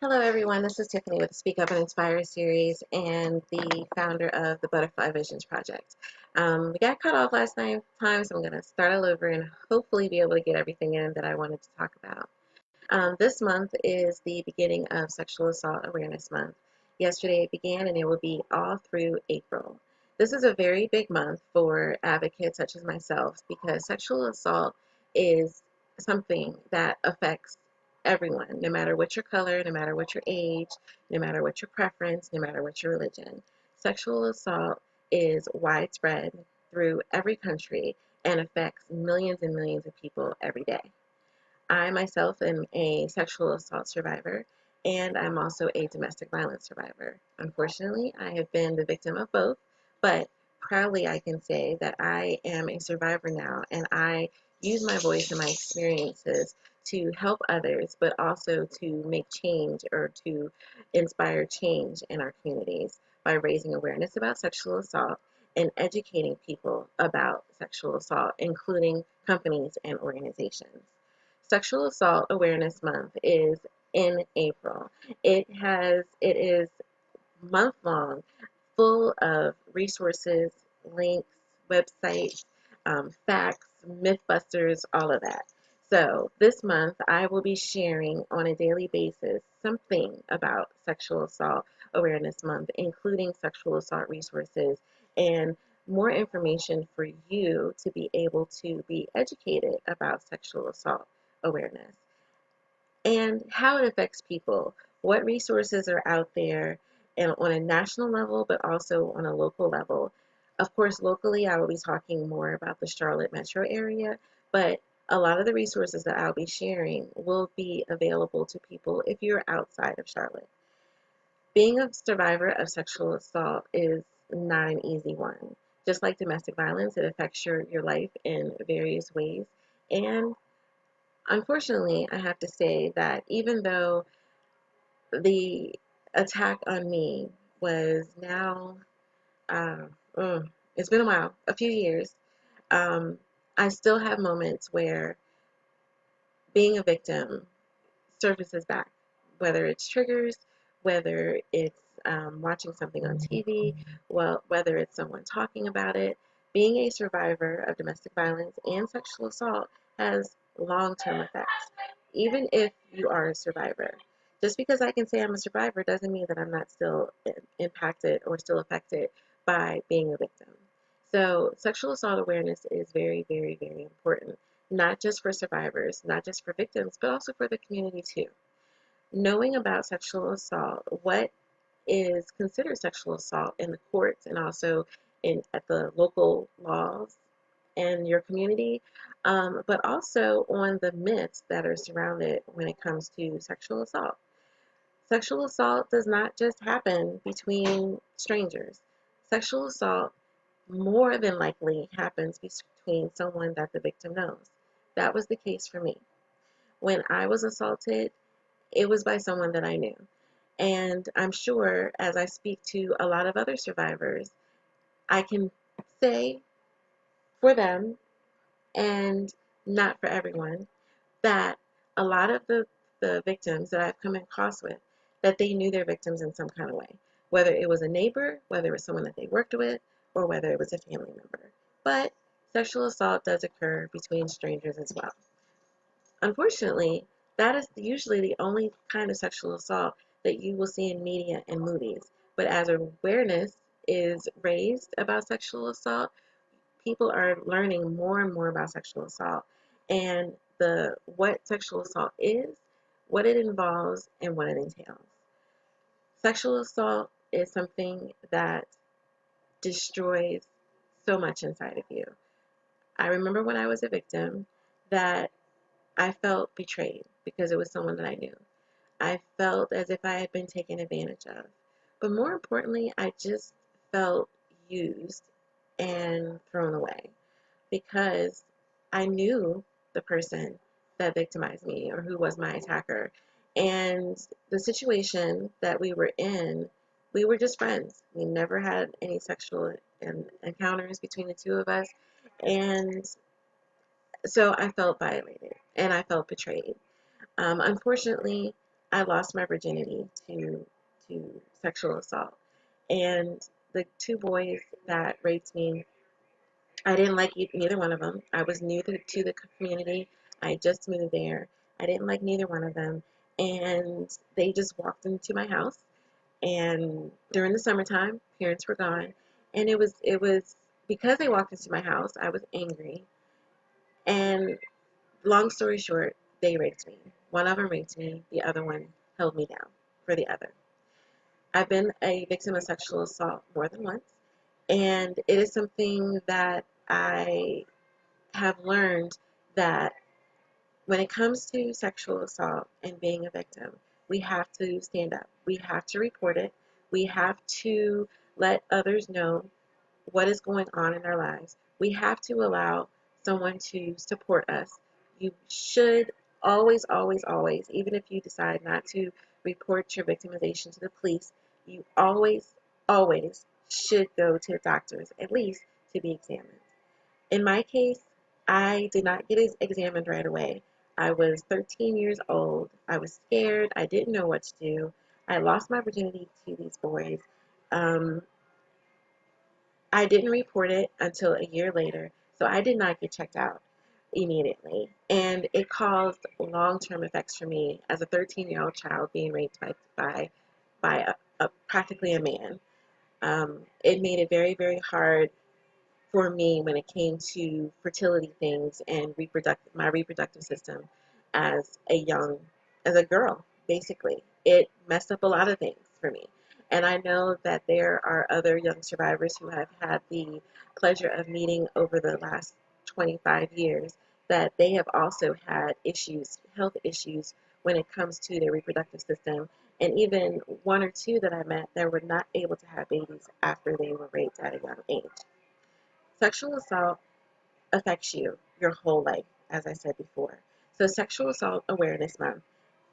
Hello, everyone. This is Tiffany with the Speak Up and Inspire series and the founder of the Butterfly Visions Project. We got cut off last time, so I'm going to start all over and hopefully be able to get everything in that I wanted to talk about. This month is the beginning of Sexual Assault Awareness Month. Yesterday it began and it will be all through April. This is a very big month for advocates such as myself because sexual assault is something that affects everyone, no matter what your color, no matter what your age, no matter what your preference, no matter what your religion. Sexual assault is widespread through every country and affects millions and millions of people every day. I myself am a sexual assault survivor, and I'm also a domestic violence survivor. Unfortunately, I have been the victim of both, but proudly I can say that I am a survivor now, and I use my voice and my experiences to help others, but also to make change or to inspire change in our communities by raising awareness about sexual assault and educating people about sexual assault, including companies and organizations. Sexual Assault Awareness Month is in April. It is month long, full of resources, links, websites, facts, mythbusters, all of that. So this month I will be sharing on a daily basis something about Sexual Assault Awareness Month, including sexual assault resources and more information for you to be able to be educated about sexual assault awareness and how it affects people, what resources are out there and on a national level, but also on a local level. Of course, locally, I will be talking more about the Charlotte metro area, but a lot of the resources that I'll be sharing will be available to people if you're outside of Charlotte. Being a survivor of sexual assault is not an easy one. Just like domestic violence, it affects your life in various ways. And unfortunately, I have to say that even though the attack on me was now, uh, it's been a while, a few years, um, I still have moments where being a victim surfaces back, whether it's triggers, whether it's watching something on TV, well, whether it's someone talking about it. Being a survivor of domestic violence and sexual assault has long-term effects, even if you are a survivor. Just because I can say I'm a survivor doesn't mean that I'm not still impacted or still affected by being a victim. So, sexual assault awareness is very, very, very important, not just for survivors, not just for victims, but also for the community too. Knowing about sexual assault, what is considered sexual assault in the courts and also in at the local laws in your community, but also on the myths that are surrounded when it comes to sexual assault. Sexual assault does not just happen between strangers. Sexual assault more than likely happens between someone that the victim knows. That was the case for me. When I was assaulted, it was by someone that I knew. And I'm sure as I speak to a lot of other survivors, I can say for them and not for everyone that a lot of the victims that I've come across with, that they knew their victims in some kind of way, whether it was a neighbor, whether it was someone that they worked with, or whether it was a family member. But sexual assault does occur between strangers as well. Unfortunately, that is usually the only kind of sexual assault that you will see in media and movies. But as awareness is raised about sexual assault, people are learning more and more about sexual assault and the what sexual assault is, what it involves, and what it entails. Sexual assault is something that destroys so much inside of you. I remember when I was a victim that I felt betrayed because it was someone that I knew. I felt as if I had been taken advantage of. But more importantly, I just felt used and thrown away because I knew the person that victimized me or who was my attacker. And the situation that we were in, we were just friends. We never had any sexual encounters between the two of us. And so I felt violated and I felt betrayed. Unfortunately, I lost my virginity to sexual assault. And the two boys that raped me, I didn't like neither one of them. I was new to the community. I had just moved there. I didn't like neither one of them. And they just walked into my house. And during the summertime, parents were gone. And it was because they walked into my house, I was angry. And long story short, they raped me. One of them raped me. The other one held me down for the other. I've been a victim of sexual assault more than once. And it is something that I have learned that when it comes to sexual assault and being a victim, we have to stand up. We have to report it. We have to let others know what is going on in our lives. We have to allow someone to support us. You should always, always, always, even if you decide not to report your victimization to the police, you always, always should go to doctors, at least to be examined. In my case, I did not get examined right away. I was 13 years old. I was scared. I didn't know what to do. I lost my virginity to these boys. Um, I didn't report it until a year later, so I did not get checked out immediately. And it caused long-term effects for me as a 13-year-old child being raped by practically a man. It made it very, very hard for me when it came to fertility things and my reproductive system as a young as a girl. Basically, it messed up a lot of things for me, and I know that there are other young survivors who have had the pleasure of meeting over the last 25 years that they have also had issues, health issues, when it comes to their reproductive system, and even one or two that I met that were not able to have babies after they were raped at a young age. Sexual assault affects you your whole life, as I said before. So, Sexual Assault Awareness Month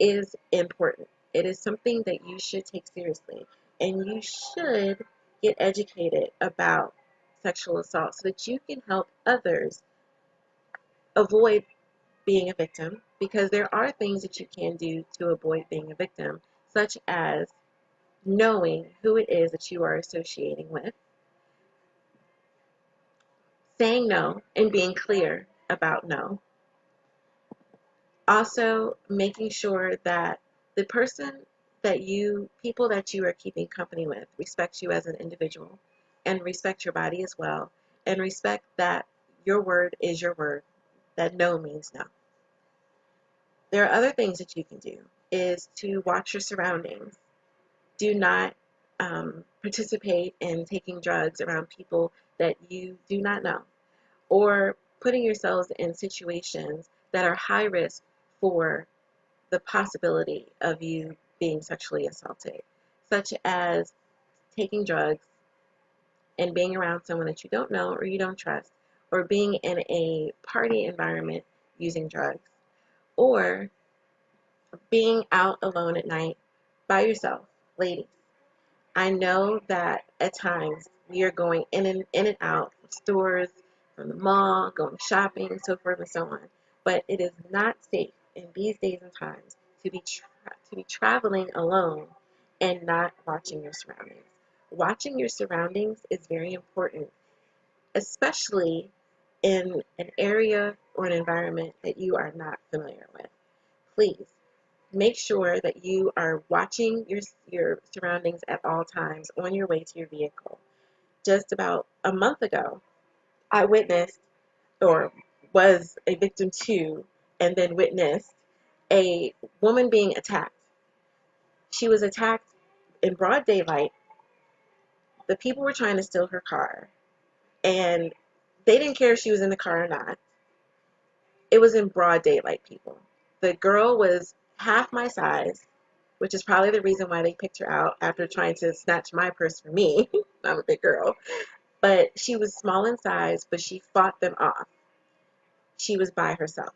is important. It is something that you should take seriously, and you should get educated about sexual assault so that you can help others avoid being a victim, because there are things that you can do to avoid being a victim, such as knowing who it is that you are associating with, saying no and being clear about no. Also, making sure that the people that you are keeping company with respect you as an individual and respect your body as well, and respect that your word is your word, that no means no. There are other things that you can do is to watch your surroundings. Do not participate in taking drugs around people that you do not know, or putting yourselves in situations that are high risk for the possibility of you being sexually assaulted, such as taking drugs and being around someone that you don't know or you don't trust, or being in a party environment using drugs, or being out alone at night by yourself. Ladies, I know that at times we are going in and out of stores, from the mall, going shopping, so forth and so on. But it is not safe in these days and times to be traveling alone and not watching your surroundings. Watching your surroundings is very important, especially in an area or an environment that you are not familiar with. Please make sure that you are watching your surroundings at all times on your way to your vehicle. Just about a month ago, I witnessed, or was a victim to, and then witnessed a woman being attacked. She was attacked in broad daylight. The people were trying to steal her car, and they didn't care if she was in the car or not. It was in broad daylight, people. The girl was half my size, which is probably the reason why they picked her out after trying to snatch my purse from me. I'm a big girl. But she was small in size, but she fought them off. She was by herself.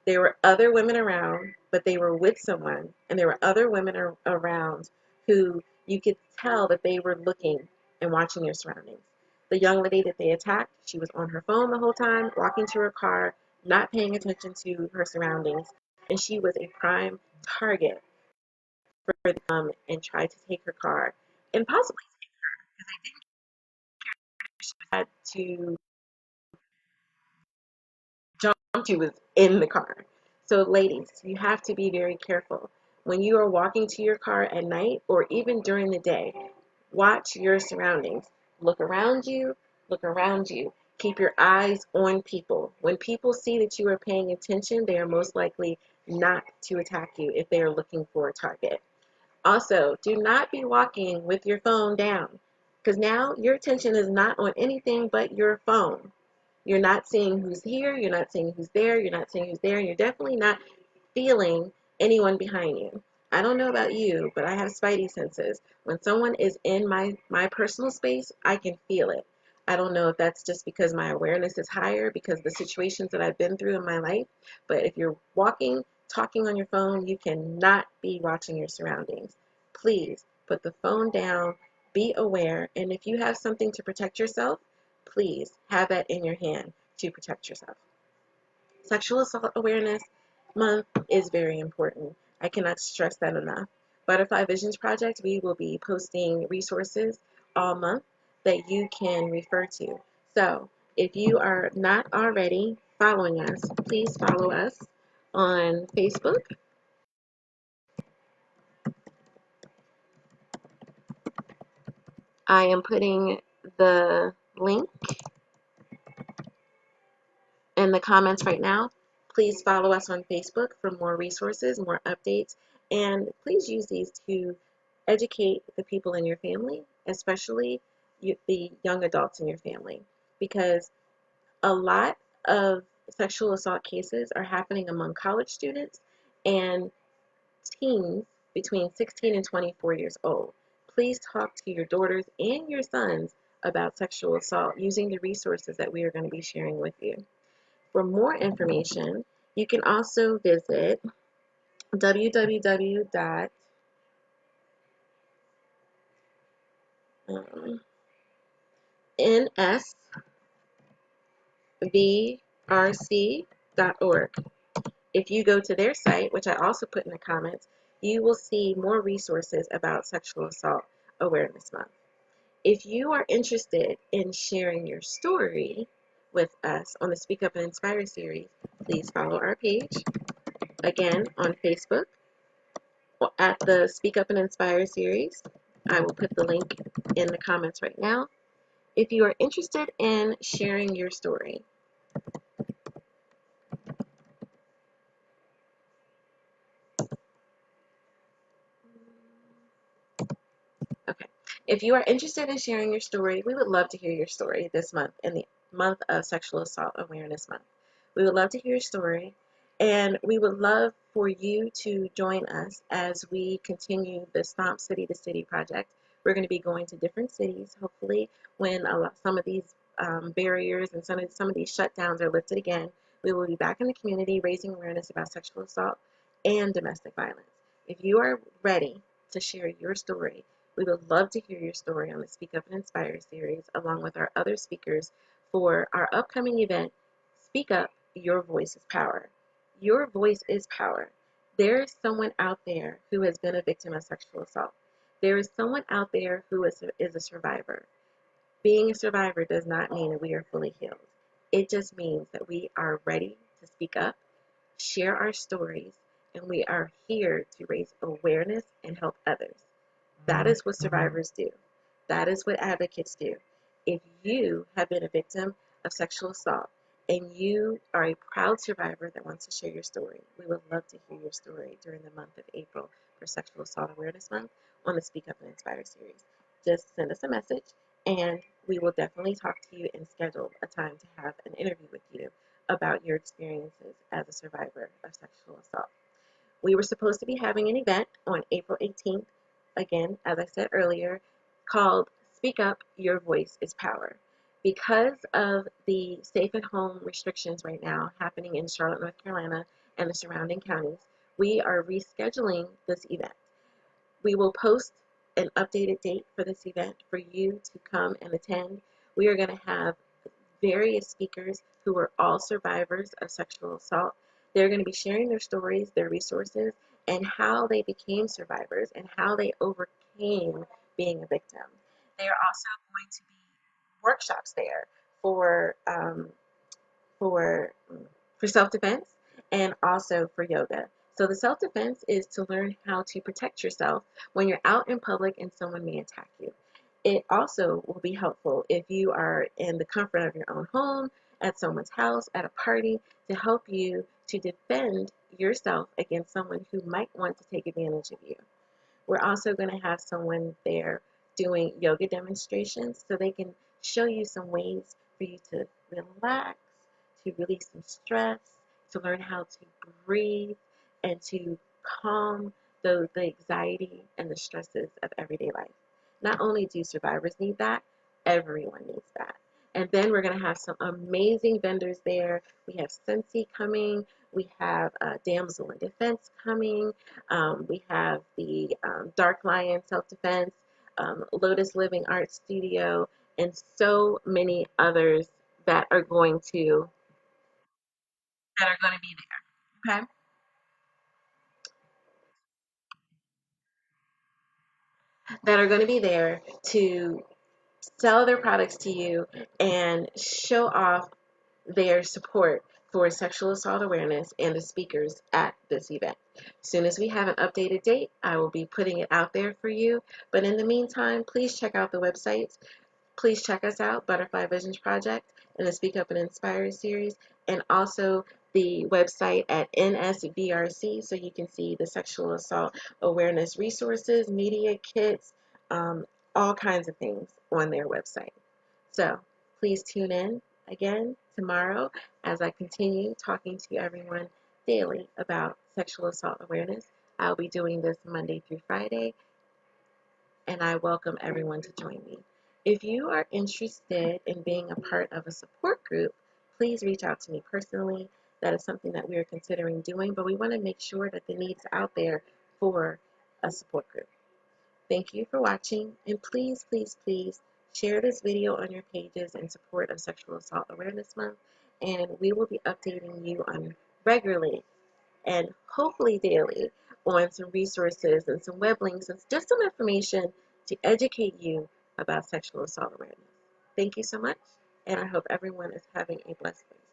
There were other women around, but they were with someone, and there were other women around who you could tell that they were looking and watching your surroundings. The young lady that they attacked, she was on her phone the whole time, walking to her car, not paying attention to her surroundings, and she was a prime target and tried to take her car and possibly had to jump. She was in the car. So, ladies, you have to be very careful when you are walking to your car at night or even during the day. Watch your surroundings. Look around you. Look around you. Keep your eyes on people. When people see that you are paying attention, they are most likely not to attack you if they are looking for a target. Also, do not be walking with your phone down because now your attention is not on anything but your phone. You're not seeing who's here, you're not seeing who's there, you're not seeing who's there, and you're definitely not feeling anyone behind you. I don't know about you, but I have spidey senses. When someone is in my personal space, I can feel it. I don't know if that's just because my awareness is higher because of the situations that I've been through in my life, but if you're walking, talking on your phone, you cannot be watching your surroundings. Please put the phone down, be aware, and if you have something to protect yourself, please have that in your hand to protect yourself. Sexual Assault Awareness Month is very important. I cannot stress that enough. Butterfly Visions Project, we will be posting resources all month that you can refer to. So if you are not already following us, please follow us on Facebook. I am putting the link in the comments right now. Please follow us on Facebook for more resources, more updates, and please use these to educate the people in your family, especially the young adults in your family, because a lot of sexual assault cases are happening among college students and teens between 16 and 24 years old. Please talk to your daughters and your sons about sexual assault using the resources that we are going to be sharing with you. For more information, you can also visit www.nsvrc.org. If you go to their site, which I also put in the comments, you will see more resources about Sexual Assault Awareness Month. If you are interested in sharing your story with us on the Speak Up and Inspire series, please follow our page, again, on Facebook at the Speak Up and Inspire series. I will put the link in the comments right now. If you are interested in sharing your story, okay. If you are interested in sharing your story, we would love to hear your story this month, in the month of Sexual Assault Awareness Month. We would love to hear your story, and we would love for you to join us as we continue the Stomp City to City project. We're going to be going to different cities, hopefully, when some of these barriers and some of these shutdowns are lifted again. We will be back in the community raising awareness about sexual assault and domestic violence. If you are ready to share your story, we would love to hear your story on the Speak Up and Inspire series, along with our other speakers for our upcoming event, Speak Up, Your Voice is Power. Your voice is power. There is someone out there who has been a victim of sexual assault. There is someone out there who is a survivor. Being a survivor does not mean that we are fully healed. It just means that we are ready to speak up, share our stories, and we are here to raise awareness and help others. That is what survivors do. That is what advocates do. If you have been a victim of sexual assault and you are a proud survivor that wants to share your story, we would love to hear your story during the month of April for Sexual Assault Awareness Month on the Speak Up and Inspire series. Just send us a message and we will definitely talk to you and schedule a time to have an interview with you about your experiences as a survivor of sexual assault. We were supposed to be having an event on April 18th, again, as I said earlier, called Speak Up, Your Voice is Power. Because of the safe at home restrictions right now happening in Charlotte, North Carolina, and the surrounding counties, we are rescheduling this event. We will post an updated date for this event for you to come and attend. We are going to have various speakers who are all survivors of sexual assault. They're going to be sharing their stories, their resources, and how they became survivors and how they overcame being a victim. There are also going to be workshops there for um, for for self-defense and also for yoga. So the self-defense is to learn how to protect yourself when you're out in public and someone may attack you. It also will be helpful if you are in the comfort of your own home, at someone's house, at a party, to help you to defend yourself against someone who might want to take advantage of you. We're also going to have someone there doing yoga demonstrations so they can show you some ways for you to relax, to release some stress, to learn how to breathe, and to calm the anxiety and the stresses of everyday life. Not only do survivors need that, everyone needs that. And then we're going to have some amazing vendors there. We have Scentsy coming. We have Damsel in Defense coming. We have the Dark Lion Self Defense, Lotus Living Art Studio, and so many others that are going to be there. Okay, that are going to be there to sell their products to you and show off their support for sexual assault awareness and the speakers at this event. As soon as we have an updated date, I will be putting it out there for you. But in the meantime, please check out the websites. Please check us out, Butterfly Visions Project, and the Speak Up and Inspire series, and also the website at NSVRC so you can see the sexual assault awareness resources, media kits, um, all kinds of things on their website. So please tune in again tomorrow as I continue talking to everyone daily about sexual assault awareness. I'll be doing this Monday through Friday, and I welcome everyone to join me. If you are interested in being a part of a support group, please reach out to me personally. That is something that we are considering doing, but we want to make sure that the needs out there for a support group. Thank you for watching, and please, please, please share this video on your pages in support of Sexual Assault Awareness Month, and we will be updating you on regularly and hopefully daily on some resources and some web links and just some information to educate you about sexual assault awareness. Thank you so much, and I hope everyone is having a blessed day.